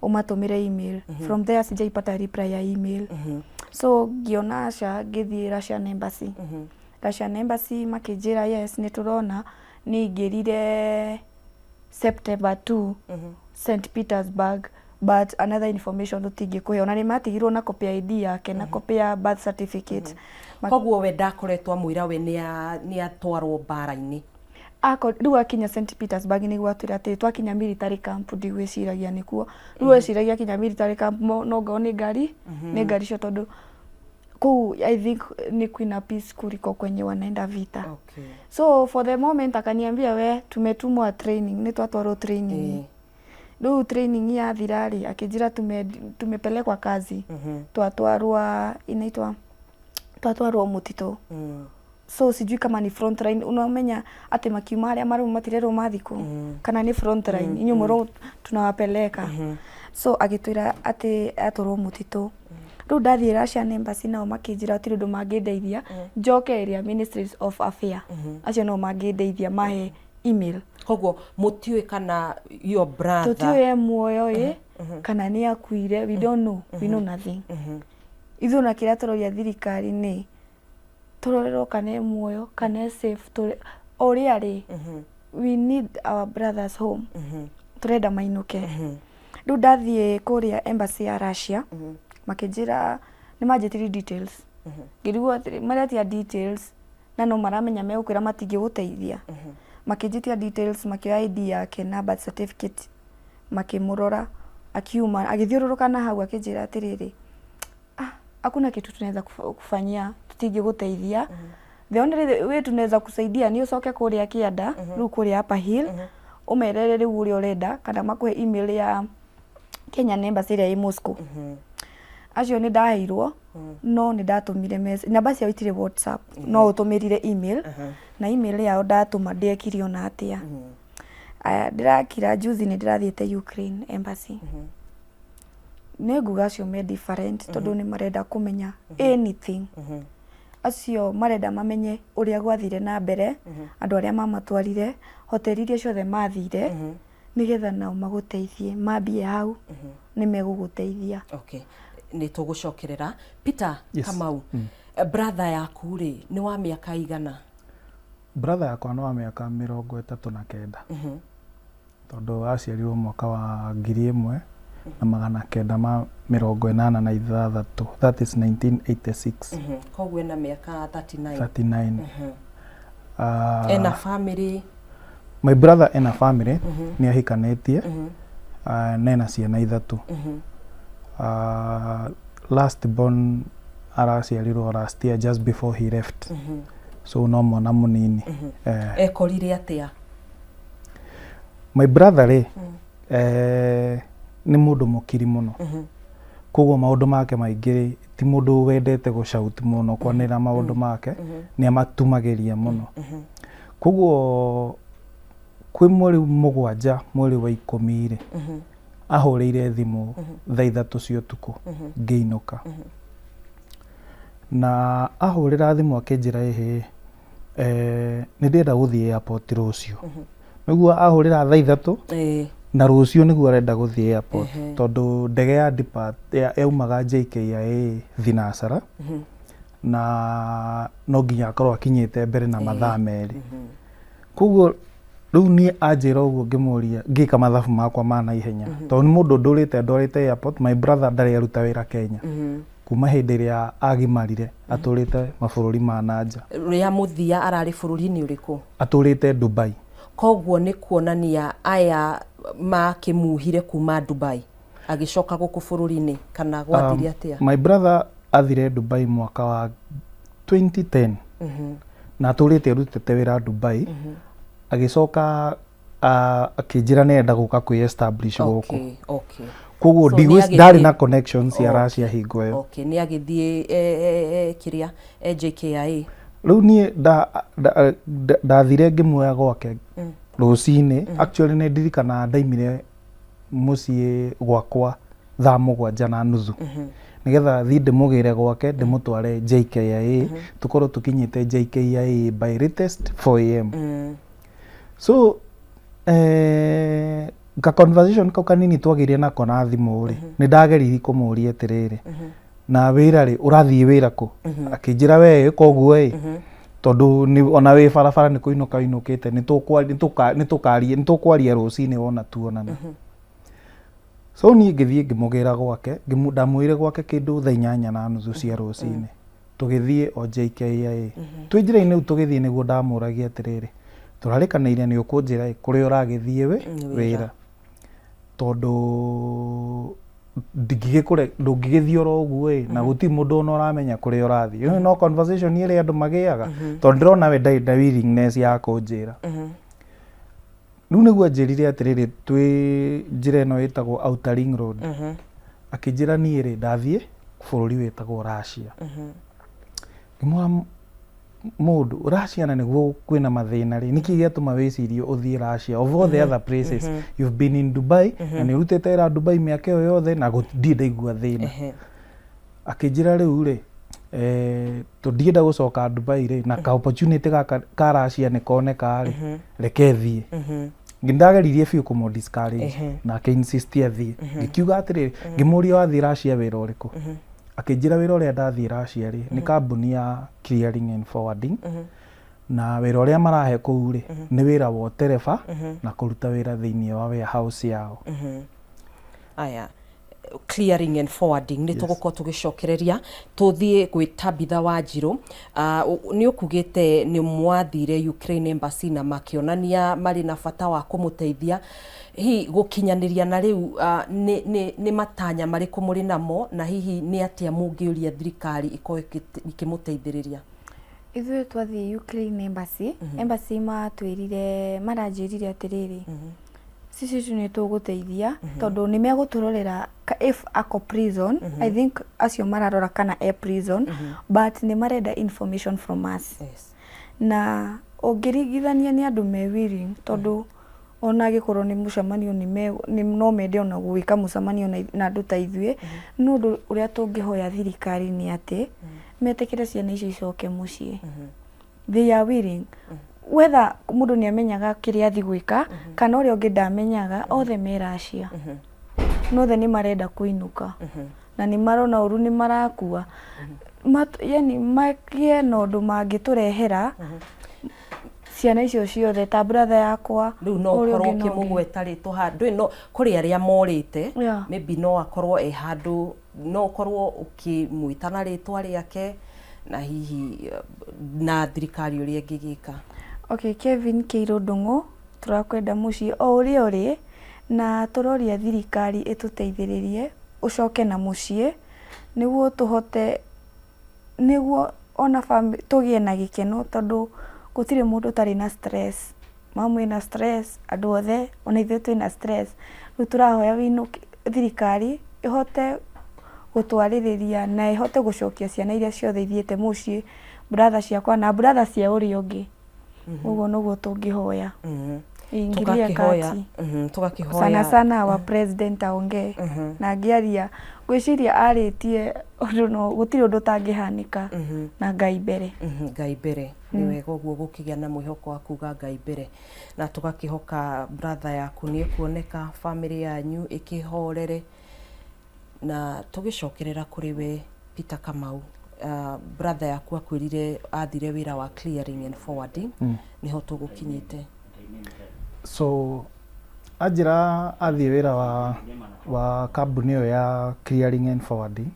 umatumire email from there sijaipata reply ya email So ngiona aca ngithie Russian Embassy. Russian Embassy makĩnjĩra yes nĩ tũrona nĩ ingĩrire September 2 St Petersburg, but another information tũtingĩkũhe, ona nĩ matigirwo na copy ID yake na copy ya birth certificate. Koguo we ndakoretwo amwĩra we nĩ atwarwo mbara-inĩ. Rĩu akinya St Petersburg nĩguo atwĩra atĩ twakinya military camp ndigwĩciragia nĩkuo. Rĩu eciragia kinya military camp no ngao nĩ ngari cio tondũ kuu I think ni Queen Peace kuliko kwenye wanaenda vita. Okay. So for the moment akaniambia we tumetumwa training, ni twatwarwo training. Rĩu training ya thirari akijira tumepelekwa kazi. Twatwarwa inaitwa twatwarwo mutito. So sijui kama ni front line, unamenya ati makiuma aria maru matirero mathiko kana ni front line inyo moro tunawapeleka. So agitwira ati atwarwo mutito. Rĩu ndathie Russian Embassy nao makĩnjĩra atĩ ndũ mangĩndeithia njoke area Ministries of Affairs acio no mangĩndeithia mahe email. Koguo mũtiũĩ kana your brother tũtiũĩ muoyo kana nĩ akuire, we don't know, we know nothing. Ithuĩ na kĩrĩa tũroria thirikari nĩ tũrorerwo kana muoyo kana safe ũrĩa rĩ. We need our brothers home. Tũrenda mainũke. Rĩu ndathie kũrĩa embassy ya Russia makĩnjĩra nĩ manjĩtire details. Ngĩrigwo atĩ maratia details na no maramenya megũkwĩra matingĩgũteithia. Makĩnjĩtia details, makĩoya ID yake na birth certificate, makĩmũrora akiuma agĩthiũrũrũka na hau akĩnjĩra atĩrĩrĩ, hakuna kitu tunaweza kufanyia, tutingĩgũteithia. The only way tunaweza kusaidia ni ucoke kũrĩa kĩanda rĩu kũrĩa Upper Hill ũmerere rĩu ũrĩa ũrenda kana makũhe email ya Kenyan Embassy ĩrĩa ĩ Moscow. Acio nĩ ndaheirwo no nĩ ndatumire message namba ciao itire WhatsApp no ũtũmĩrire email na email yao ndatũma ndĩekirio na atĩa. Ndirakira juzi nĩ ndirathiĩte Ukraine Embassy. Nĩ nguga acio me different tondũ nĩ marenda kũmenya anything. Acio marenda mamenye ũrĩa gwathire na mbere, andũ arĩa mamatwarire, hoteli iria ciothe mathire, nigetha nao magũteithie, mambie hau nĩ megũgũteithia. Okay. Nĩ tũgũcokerera. Peter Kamau, brother yaku rĩ nĩ wa mĩaka igana? Brother yakwa nĩ wa mĩaka 39. Tondũ aciarirwo mwaka wa 1986. That is 1986. Koguo ena mĩaka 39. 39. Ena family? My brother ena family, nĩ ahikanĩtie na ena ciana 3. Last born araciarirwo last year just before he left. So no mwana mũnini. Ekorire atĩa? My brother rĩ nĩ mũndũ mũkiri mũno. Koguo maũndũ make maingĩ ti mũndũ wendete gũshout mũno kwanĩra maũndũ make, nĩ amatumagĩria mũno. Koguo kwĩ mweri 7 mweri wa 10 rĩ ahũrĩire thimũ thaa 3 cia ũtukũ ngĩinũka. Na ahũrĩra thimũ akĩnjĩra nĩ ndĩrenda gũthiĩ airport rũciũ. Nĩguo ahũrĩra thaa 3 na rũciũ nĩguo arenda gũthiĩ airport tondũ ndege ya depart yaumaga JKIA thinacara na no nginya akorwo akinyĩte mbere na mathaa merĩ. Koguo rĩu niĩ anjĩra ũguo ngĩmũria ngĩka mathabu makwa ma naihenya tondũ nĩ mũndũ ndũrĩte airport. My brother ndarĩ aruta wĩra Kenya kuma hĩndĩ ĩrĩa agimarire, atũrĩte mabũrũri ma nanja. Rĩa mũthia ararĩ bũrũri-inĩ ũrĩkũ? Atũrĩte Dubai. Koguo nĩ kuonania aya makĩmuhire kuma Dubai agĩcoka gũkũ bũrũri-inĩ kana gwathire atĩa? My brother athire Dubai mwaka wa 2010 na atũrĩte arutĩte wĩra Dubai agĩcoka akĩnjĩra nĩenda gũka kwĩ-establish gũkũ. Koguo ndarĩ na connections ya Russia hingo ĩyo. Okay, nĩ agĩthiĩ kĩrĩa JKIA. Rĩu niĩ ndathire ngĩmuoya gwake rũcinĩ. Actually nĩ ndirikana ndaimire mũciĩ gwakwa thaa 7:30 nigetha thiĩ ndĩmũgĩre gwake ndĩmũtware JKIA tũkorwo tũkinyĩte JKIA by latest 4 AM. So ka conversation kau kanini twagĩire nako na thimũ rĩ nĩ ndageririe kũmũria atĩrĩrĩ na wĩra rĩ ũrathiĩ wĩra kũ akĩnjĩra we koguo tondu ona wĩ barabara nĩ kũinũka inũkĩte nĩ tũkwaria rũcinĩ wona tuonana so niĩ ngĩthiĩ ngĩmũgĩra gwake ndamwĩre gwake kĩndũ thaa 8:30 cia rũcinĩ tũgĩthiĩ o JKIA twĩ njĩra-inĩ tũgĩthiĩ nĩguo ndamũragia atĩrĩrĩ tũrarĩkanĩire nĩ ũkũnjĩra kũrĩa ũragĩthiĩ wĩra tondũ ndũngĩgĩthiĩ oro ũguo na gũtirĩ mũndũ ona ũramenya kũrĩa ũrathiĩ no conversation ĩrĩa andũ magĩaga tondũ ndĩrona we ndarĩ na willingness ya kũnjĩra rĩu nĩguo anjĩrire atĩrĩrĩ twĩ njĩra ĩno ĩtagwo Outer Ring Road akĩnjĩra niĩ rĩ ndathiĩ bũrũri wĩtagwo Russia ngĩmwĩra mũndũ Russia na nĩguo kwĩna mathĩna rĩ nĩkĩ gĩatũma wĩcirie ũthiĩ Russia of all the other places you've been in Dubai na nĩ ũrutĩte wĩra Dubai mĩaka ĩyo yothe na gũtirĩ ndaigua thĩna akĩnjĩra rĩu rĩ tũndienda gũcoka Dubai rĩ na ka opportunity ka Russia nĩ koneka rĩ reke thiĩ ngĩndageririe biũ kũmũ discourage na akĩinsist athiĩ ngĩkiuga atĩrĩrĩ ngĩmũria wathiĩ Russia wĩra ũrĩkũ akĩnjĩra wĩra ũrĩa ndathiĩ Russia rĩ nĩ kambuni ya clearing and forwarding na wĩra ũrĩa marahe kũu rĩ nĩ wĩra wa ũtereba na kũruta wĩra thĩinĩ wa warehouse yao aya clearing and forwarding nĩ tũgũkorwo tũgĩcokereria tũthiĩ gwĩ Tabitha Wanjirũ nĩ ũkugĩte nĩ mwathire Ukraine embassy na makĩonania marĩ na bata wa kũmũteithia hihi gũkinyanĩria na rĩu nĩ matanya marĩkũ mũrĩ namo na hihi nĩ atĩa mũngĩũria thirikari ĩkorwo ikĩmũteithĩrĩria ithuĩ twathiĩ Ukraine embassy matwĩrire maranjĩrire atĩrĩrĩ sisi nĩ tũgũteithia tondũ nĩ megũtũrorera if ako prison I think acio mararora kana prison but nĩ marenda information from us na ũngĩringithania nĩ andũ me willing tondũ ona gĩkorwo nĩ mũcemanio no mende ona gwĩka mũcemanio na andũ ta ithuĩ no ũndũ ũrĩa tũngĩhoya thirikari nĩ atĩ metĩkĩre ciana icio icoke mũciĩ they are willing whether mũndũ nĩ amenyaga kĩrĩa athi gwĩka kana ũrĩa ũngĩ ndamenyaga othe me Russia nothe nĩ marenda kũinũka na nĩ marona ũru nĩ marakua yani magĩe na ũndũ mangĩtũrehera ciana icio ciothe ta brother yakwa rĩu no ũkorwo ũkĩmũgweta rĩtwa handũ no kũrĩ arĩa morĩte maybe no akorwo handũ no ũkorwo ũkĩmwĩta na rĩtwa rĩake na hihi na thirikari ũrĩa ĩngĩgĩka Okay, Kevin Keiro Ndung'u turakwenda muciĩ o ũrĩa ũrĩ na tũroria thirikari ĩtũteithĩrĩrie ũcoke na muciĩ nĩguo tũhote nĩguo ona tũgĩe na gĩkeno tondũ gũtirĩ mũndũ tarĩ na stress mamu ina stress andũ othe ona ithuĩ twĩna stress rĩu tũrahoya thirikari ĩhote gũtwarĩrĩria na ĩhote gũcokia ciana iria ciothe ithiĩte muciĩ brother ciakwa na brother cia ũrĩa ũngĩ ugo nĩguo tũngĩhoya tũgakĩhoya sana wa president aongee na angĩaria gwĩciria arĩtie ũndũ no gũtirĩ ũndũ tangĩhanĩka na Ngai mbere Ngai mbere nĩ wega ũguo gũkĩgĩa na mwĩhoko wa kuga Ngai mbere na tũgakĩhoka brother yaku nĩ kuoneka family yanyu ĩkĩhorere na tũgĩcokerera kũrĩ we Peter Kamau brother yaku akwĩrire athire wĩra wa clearing and forwarding niho tũgũkinyĩte so ajira athie wĩra wa kambuni ĩyo ya clearing and forwarding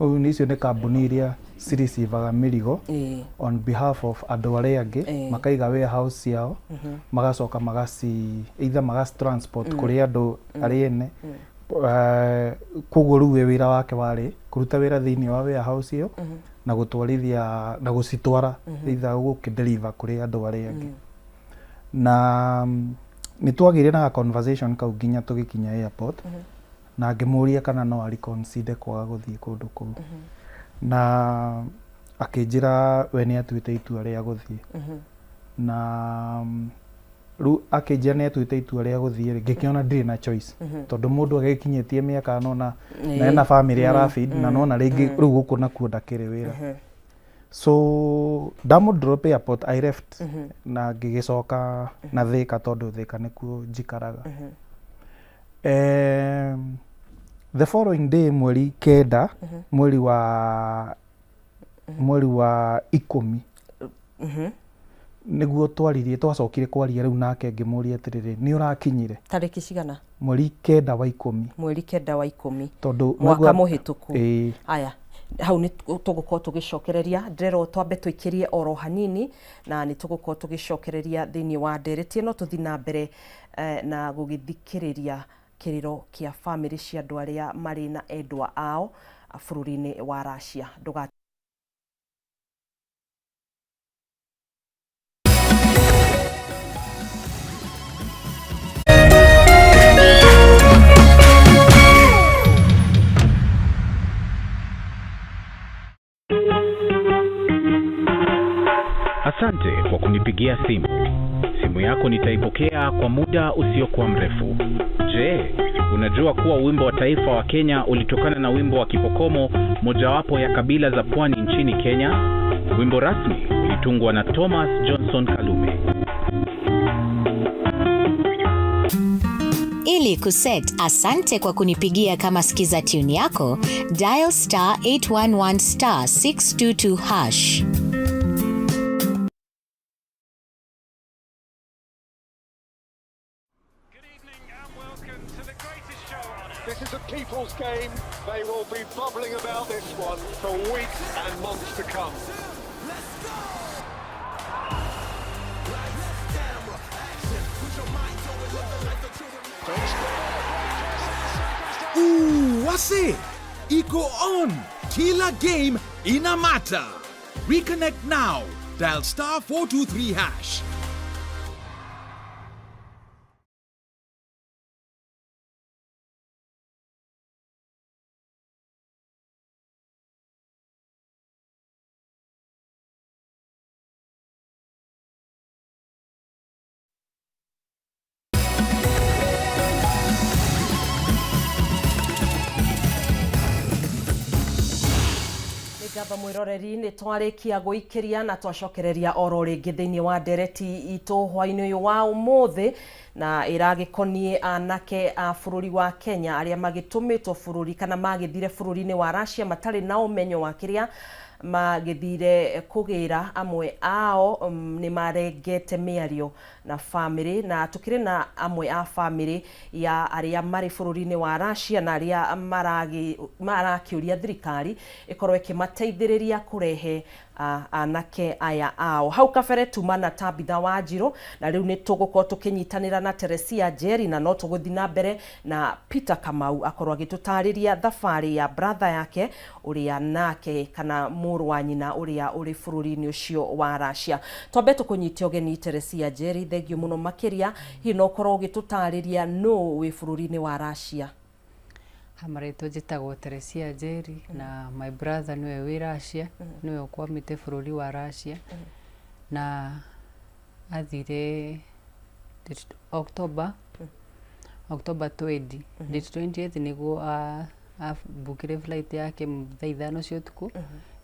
ũyũ nĩ icio nĩ kambuni iria ciricivaga mĩrigo on behalf of andũ arĩa angĩ makaiga warehouse yao magacoka either transport kũrĩ andũ arĩa ene koguo rĩu wĩra wake warĩ kũruta wĩra thĩinĩ wa warehouse ĩyo na gũtwarithia na gũcitwara either gũkĩdeliver kũrĩ andũ arĩa angĩ na nĩ twagĩire na conversation kau nginya tũgĩkinya airport na ngĩmũria kana no ari consider kwaga gũthiĩ kũndũ kũu na akĩnjĩra we nĩ atuĩte itua rĩa gũthiĩ na rĩu akĩnjĩra nĩ atuĩte itua rĩa gũthiĩ ngĩkĩona ndirĩ na choice tondũ mũndũ agĩkinyĩtie mĩaka nona na ena family arafeed na nona rĩngĩ rĩu gũkũ nakuo ndakĩrĩ wĩra so ndamũ drop airport I left na ngĩgĩcoka na Thika tondũ Thika nĩkuo njikaraga The following day mweri kenda mweri wa 10 niguo twaririe twacokire kwaria riu nake ngimuria atiriri ni urakinyire tariki cigana mweri 9 wa 10 mweri 9 wa 10 tondu mwaka muhituku aya hau ni tugukorwo tugicokereria ndero twambe twikirie oro hanini na ni tugukorwo tugicokereria thiini wa ndereti no tuthi na mbere na gugithikiriria kiriro kia family cia andu aria mari na endwa ao bururi-ini wa Russia nduga Asante kwa kunipigia simu. Simu yako nitaipokea kwa muda usiokuwa mrefu. Je, unajua kuwa wimbo wa taifa wa Kenya ulitokana na wimbo wa Kipokomo, mojawapo ya kabila za pwani nchini Kenya? Wimbo rasmi ulitungwa na Thomas Johnson Kalume. Ili kuset asante kwa kunipigia kama skiza tune yako, dial *811*622#. This is a people's game. They will be bubbling about this one for weeks and months to come. Wase, iko on. Kila game inamata. Reconnect now. Dial *423#. Gaba mwiroreri ni twarikia guikiria na twacokereria oro ringi thiini wa ndereti itu hwaini uyu wa umuthi na iragikonie anake a bururi wa Kenya aria magitumitwo bururi kana magithire bururi-ini wa Russia matari na umenyo wa kiria magithire kugira amwe ao ni marengete miario na family na tukire na amwe a family ya aria mari bururi-ini wa Russia na aria marakiuria thirikari ikorwo ikimateithiriria kurehe anake aya ao hau kabere tuma na Tabitha Wanjiru na riu ni tugukorwo tukinyitanira na Teresia Njeri na no tuguthi na mbere na Peter Kamau akorwo agitutariria thabari ya brother yake uria nake kana muru wa nyina uria uri bururi-ini ucio wa Russia twambe tukunyitia ugeni Teresia Njeri thengio muno makiria hi no korwo ugitutariria no wi bururi-ini wa Russia. Hamaretwo njitagwo Teresia Njeri na my brother niwe wi Russia niwe ukwamite bururi wa Russia na athire October 20 date 28 niguo bukire flight yake thaa 5 cia utuku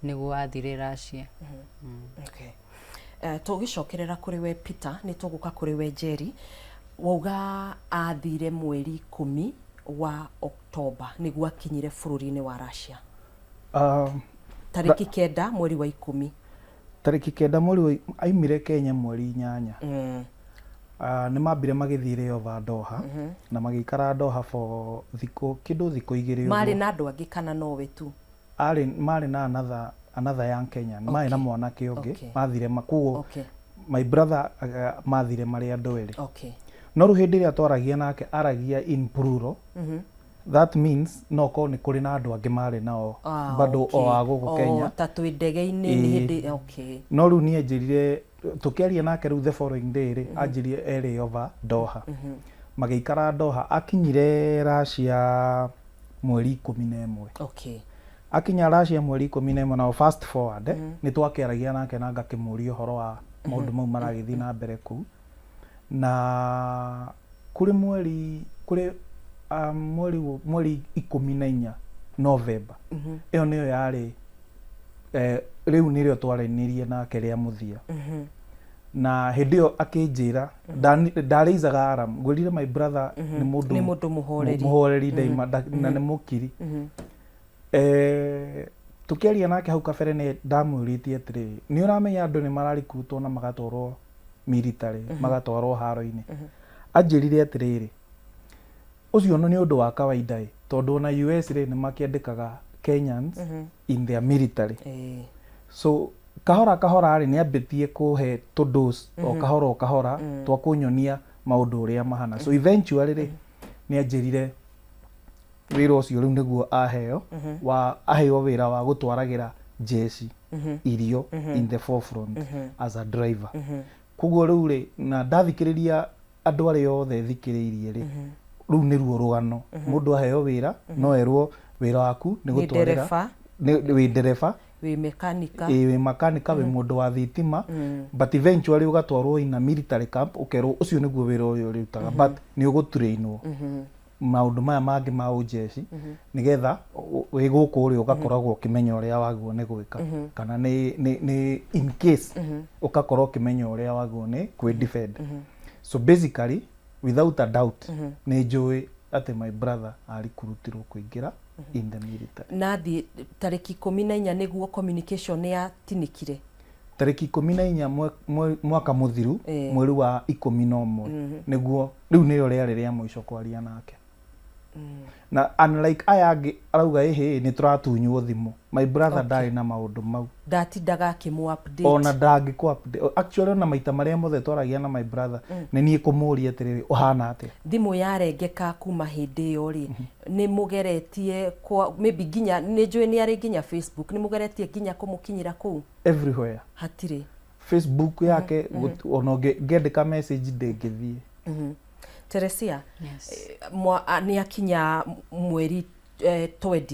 niguo athire Russia. Okay. Tugicokerera kuri we Peter ni tuguka kuri we Njeri wauga athire mweri 10 wa October niguo akinyire bururi-ini wa Russia. Tariki 9 mweri wa 10. Tariki 9 mweri aimire Kenya mweri 8. Ni mambire magithire ova Doha na magikara Doha for thiko 2 mari na andu angi kana no we tu mari na another young Kenyan mari na mwanake ungi mathire makuo my brother mathire mari andu eri no ru hindi ria twaragia nake aragia in plural that means no ko ni kuri na andu angi mari nao bado o agugu Kenya tatu ndege-ini ni hindi no ru ni enjirire tukiaria nake ru the following day ri anjirie eri over Doha magikara Doha akinyire Russia mweri 11 akinya Russia mweri 11 na fast forward ni twakiaragia nake na ngakimuria uhoro wa maundu mau maragithi na mbere ku na kuri mweri 14 November iyo niyo yari riu nirio twaranirie nake ria muthia na hindi yo akinjira ndariizaga aram ngwirire my brother ni mundu muhoreri daima na ni mukiri tukiaria nake hau kabere ni ndamwiritie atiri ni uramenya andu ni mararikutwo na magatwarwo military magatwarwo haro-ini anjirire atiriri ucio no ni undu wa kawaida tondu na US ni makiandikaga Kenyans in their military so kahora ni ambitie kuhe tudus o kahora twa kunyonia maundu uria mahana so eventually ni anjirire wira ucio riu niguo aheo aheo wira wa gutwaragira jeshi irio in the forefront as a driver kuguo riu ri na ndathikiriria andu aria othe thikiriirie ri riu niruo rugano mundu aheo wira no erwo wira waku ni gutwarira wi ndereba wi mekanika wi makanika wi mundu wa thitima but eventually ugatwarwo in a military camp ukerwo ucio niguo wira uyu riutaga but ni ugutrainwo maundu maya mangi ma ujeshi nigetha wi guku uri ugakoragwo ukimenya uria waguo ni gwika kana ni in case ugakorwo ukimenya uria waguo ni kwi defend so basically without a doubt ni njui ati my brother ari kurutirwo kuingira in the military nathi tariki 14 niguo communication ya tinikire tariki 14 mwaka muthiru mweri wa 11 niguo riu ni riari ria mwisho kwaria nake na unlike aya angi arauga ni turatunywo thimu my brother ndari na maundu mau ndatindaga akimu update ona ndangi ku update actually na maita maria mothe twaragia na my brother ni nie kumuria atiriri uhana ate thimu yarengeka kuma hindi yo ri ni mugeretie kwa maybe ginya ni njui ni ari ginya Facebook ni mugeretie ginya kumukinyira ku everywhere hatire Facebook yake ona ngedeka message ndengithie Teresia, ni akinya mweri 20